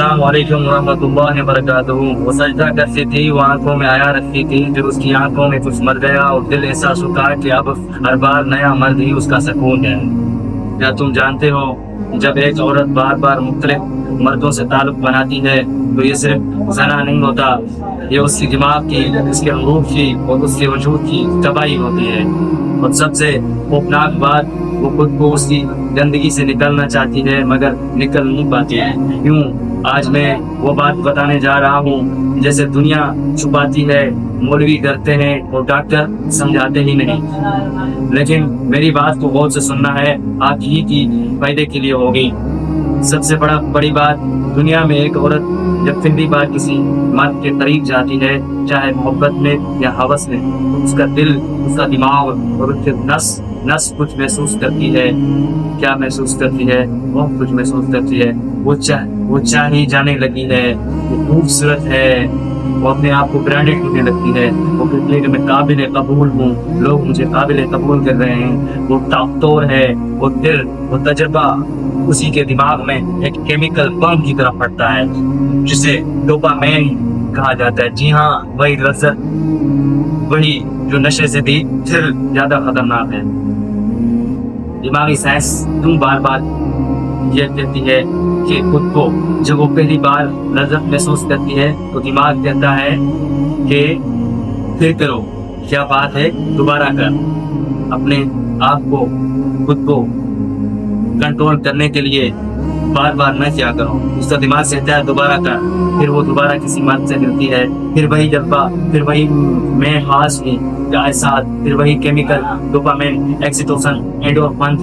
अस्सलामुअलैकुम रहमतुल्लाहि वबरकातुहू। वो सजदा करती थी, वो आंखों में आया रखती थी, फिर उसकी आंखों में कुछ मर गया और दिल ऐसा सूखा कि अब हर बार नया मर्द ही उसका सुकून है। क्या तुम जानते हो, जब एक औरत बार बार मुख्तलिफ मर्दों से ताल्लुक बनाती है तो ये सिर्फ ज़ना नहीं होता, ये उसकी दिमाग की, उसके रूह की और उसके वजूद की तबाही होती है। और सबसे खौफनाक बात, वो खुद को उसकी गंदगी से निकलना चाहती है मगर निकल नहीं पाती है। क्यों? आज मैं वो बात बताने जा रहा हूँ जैसे दुनिया छुपाती है, मौलवी करते हैं और डॉक्टर समझाते ही नहीं। लेकिन मेरी बात को गौर से सुनना है, आप ही की फायदे के लिए होगी। सबसे बड़ी बात, दुनिया में एक औरत जब पहली बार किसी मर्द के करीब जाती है, चाहे मोहब्बत में या हवस में, तो उसका दिल, उसका दिमाग और उसके नस कुछ महसूस करती है। क्या महसूस करती है? वो कुछ महसूस करती है। वो चाहे जाने लगी है, वो खूबसूरत है, वो अपने आप को ब्रांडेड होने लगती है, वो कितने में काबिल कबूल हूँ, लोग मुझे काबिल कबूल कर रहे हैं, वो ताकतवर है, वो दिल, वो तजर्बा उसी के दिमाग में एक केमिकल बम की तरह फटता है जिसे डोपामाइन कहा जाता है। जी हाँ, वही लज्जत, वही जो नशे से भी फिर ज्यादा खतरनाक है। दिमागी साइंस तुम बार बार ये कहती है कि खुद को जब वो पहली बार लज्जत महसूस करती है तो दिमाग कहता है कि फिर करो, क्या बात है, दोबारा कर। अपने आप को, खुद को कंट्रोल करने के लिए बार बार न क्या करो, उसका दिमाग से कहता है दोबारा कर। फिर वो दोबारा किसी मर्द से मिलती है, फिर वही जज्बा, फिर वही मैं खास हूँ का एहसास, फिर वही केमिकल डोपामाइन, एक्सीटोसिन, एंडोर्फिन,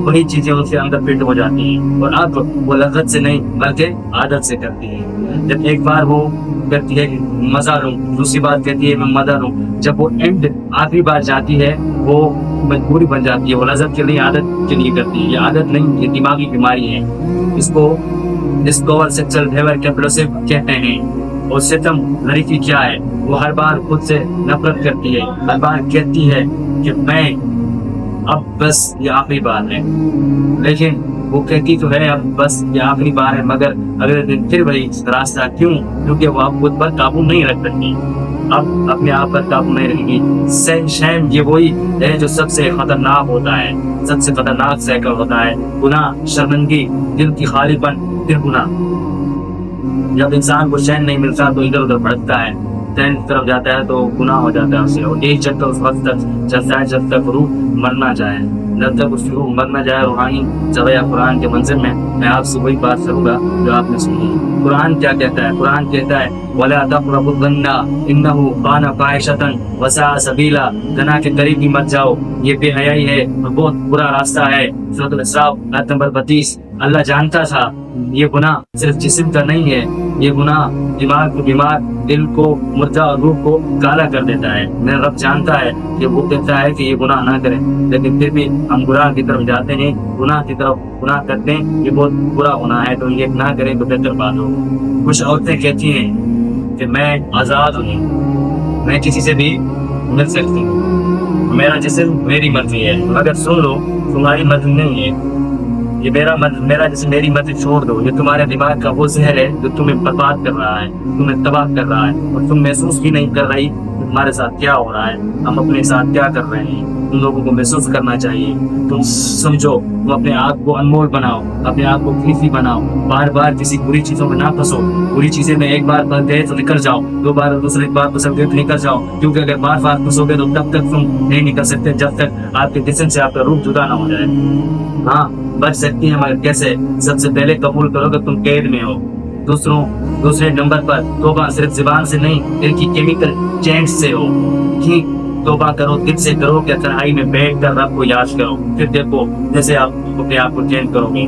वही चीजें उसके अंदर फिट हो जाती हैं। और अब वो लज्जत से नहीं बल्कि आदत से करती है। जब एक बार वो कहती है मजा लूं, दूसरी बार कहती है मैं मजा लूं, जब वो एंड आखिरी बार जाती है वो मजबूरी बन जाती है। वो लज्जत के लिए, आदत के लिए करती है। ये आदत नहीं, ये दिमागी बीमारी है। इसको डिस्कवर सेक्सुअल बिहेवियर कैप्लोसिव कहते हैं। और सितम लड़की क्या है, वो हर बार खुद से नफरत करती है, हर बार कहती है कि मैं अब बस ये आखिरी बार है। लेकिन वो कहती तो है अब बस ये आखिरी बार है, मगर अगले दिन फिर वही रास्ता। क्यों? क्योंकि वो आप खुद पर काबू नहीं रख सकती, अब अपने आप पर काबू नहीं रखेगी। शैम ये वही है जो सबसे खतरनाक होता है, सबसे खतरनाक साइकिल होता है। गुनाह, शर्मिंदगी, दिल की खालीपन, फिर गुनाह। जब इंसान को चैन नहीं मिलता तो इधर उधर भटकता है, चैन की तरफ जाता है तो गुनाह हो जाता है उसे। और यही चक्कर उस वक्त तक चलता है जब तक रूह मर ना जाए, जब तक उसकी रूह मर ना जाए। रूहानी जवाया कुरान के मंजिल में मैं आपसे वही बात करूंगा जो आपने सुनी। कुरान क्या कहता है? कुरान कहता है वला तक़रबु ज़न्ना इन्नहु काना फ़ाहिशतन वसा सबीला, ज़ना के करीब भी मत जाओ, ये बेहयाई है और बहुत बुरा रास्ता है। सूरह इसरा आयत नंबर 32। अल्लाह जानता था ये गुनाह सिर्फ जिस्म का नहीं है, ये गुनाह दिमाग को बीमार, दिल को मुर्दा और रूह को काला कर देता है। मेरा रब जानता है कि वो कहता है कि ये गुनाह ना करें, लेकिन फिर भी हम गुनाह की तरफ जाते हैं, गुनाह की तरफ गुनाह करते हैं। ये बहुत बुरा गुनाह है, तो ये ना करें तो बेहतर बात हो। कुछ औरतें कहती हैं कि मैं आज़ाद हूँ, मैं किसी से भी मिल सकती हूँ, मेरा जिस्म मेरी मर्जी है। मगर सुन लो, तुम्हारी मर्जी नहीं है ये, मेरा जैसे मेरी मर्जी छोड़ दो। ये तुम्हारे दिमाग का वो जहर है जो तुम्हें बर्बाद कर रहा है, तुम्हें तबाह कर रहा है, और तुम महसूस भी नहीं कर रही हमारे साथ क्या हो रहा है, हम अपने साथ क्या कर रहे हैं। तुम लोगों को महसूस करना चाहिए। तुम समझो, तुम अपने आप को अनमोल बनाओ, अपने आप को कीमती बनाओ। बार बार किसी बुरी चीजों में ना फंसो। बुरी चीजें में एक बार फंस गए तो निकल जाओ, दो बार दूसरी बार फंस गए तो निकल जाओ। क्योंकि अगर बार बार फंसोगे तो तब तक तुम नहीं निकल सकते जब तक आपके जिस्म से आपका रूह जुदा ना हो जाए। हाँ, बच सकती है, मगर कैसे? सबसे पहले कबूल करो कि तुम कैद में हो। दूसरे नंबर पर तौबा सिर्फ जुबान से नहीं, दिल की केमिकल चेंज से हो। कि तौबा करो, दिल से करो, क्या तन्हाई में बैठ कर रब को याद करो। फिर देखो जैसे आप अपने आप को चेंज करोगे।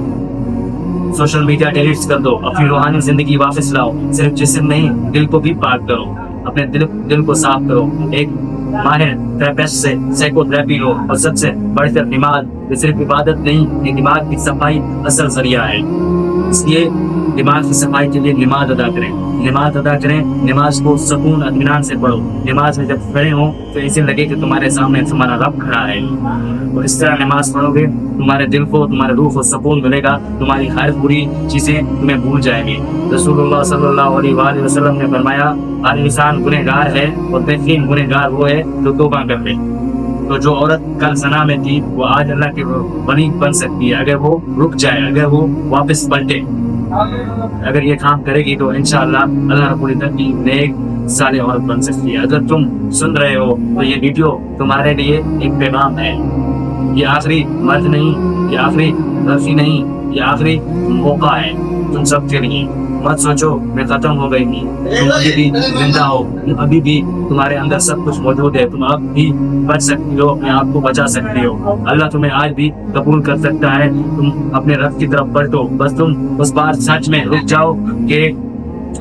सोशल मीडिया डिलीट कर दो, अपनी रूहानी जिंदगी वापस लाओ। सिर्फ जिस्म नहीं, दिल को भी पाक करो, अपने दिल को साफ करो। एक माहिर थेरेपिस्ट से साइकोथेरेपी लो, और सबसे बढ़कर दिमाग, सिर्फ इबादत नहीं, ये दिमाग की सफाई असल जरिया है। इसलिए दिमाग की सफाई के लिए नमाज अदा करें, नमाज अदा करें, नमाज को सुकून इत्मीनान से पढ़ो। नमाज में जब खड़े हो तो ऐसे लगे कि तुम्हारे सामने तुम्हारा रब खड़ा है, और इस तरह नमाज पढ़ोगे तुम्हारे दिल को, तुम्हारे रूह को सुकून मिलेगा, तुम्हारी हर बुरी चीजें तुम्हें भूल जाएंगी। रसूलुल्लाह सल्लल्लाहु अलैहि वसल्लम ने फरमाया, हर इंसान गुनहगार है और बेहतरीन गुनहगार वो है जो तौबा कर ले। तो जो औरत कल ज़ना में थी वो आज अल्लाह की वली बन सकती है अगर वो रुक जाए, अगर वो वापस पलटे। अगर ये काम करेगी तो इंशाअल्लाह अल्लाह रब्बुल इज्जत की नेक सालिह औरत बन सकती है। अगर तुम सुन रहे हो तो ये वीडियो तुम्हारे लिए एक पैगाम है। ये आखिरी मर्द नहीं, ये आखिरी रफी नहीं, ये आखिरी मौका है तुम सब के लिए। मत सोचो मैं खत्म हो गई थी, तुम अभी भी जिंदा हो, अभी भी तुम्हारे अंदर सब कुछ मौजूद है, तुम अब भी बच सकती हो, अपने आप को बचा सकती हो। अल्लाह तुम्हें आज भी कबूल कर सकता है। तुम अपने रब की तरफ बढ़ो, बस तुम उस बार सच में रुक जाओ कि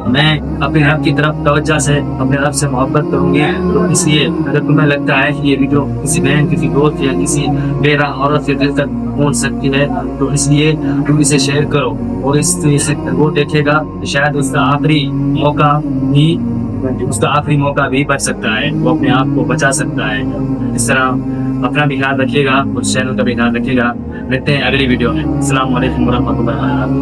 मैं अपने रब की तरफ तवज्जो से अपने रब से मोहब्बत करूंगी। तो इसलिए अगर तुम्हें लगता है कि ये वीडियो किसी बहन, किसी दोस्त या किसी बेराह औरत के दिल तक पहुंच सकती है तो इसलिए तुम इसे शेयर करो, और इसे वो देखेगा तो शायद उसका आखिरी मौका भी बच सकता है, वो अपने आप को बचा सकता है। इस तरह अपना भी ख्याल रखिएगा, उस चैनल का भी ख्याल रखिएगा। मिलते हैं अगली वीडियो में। अस्सलाम वालेकुम व रहमतुल्लाहि व बरकातहू।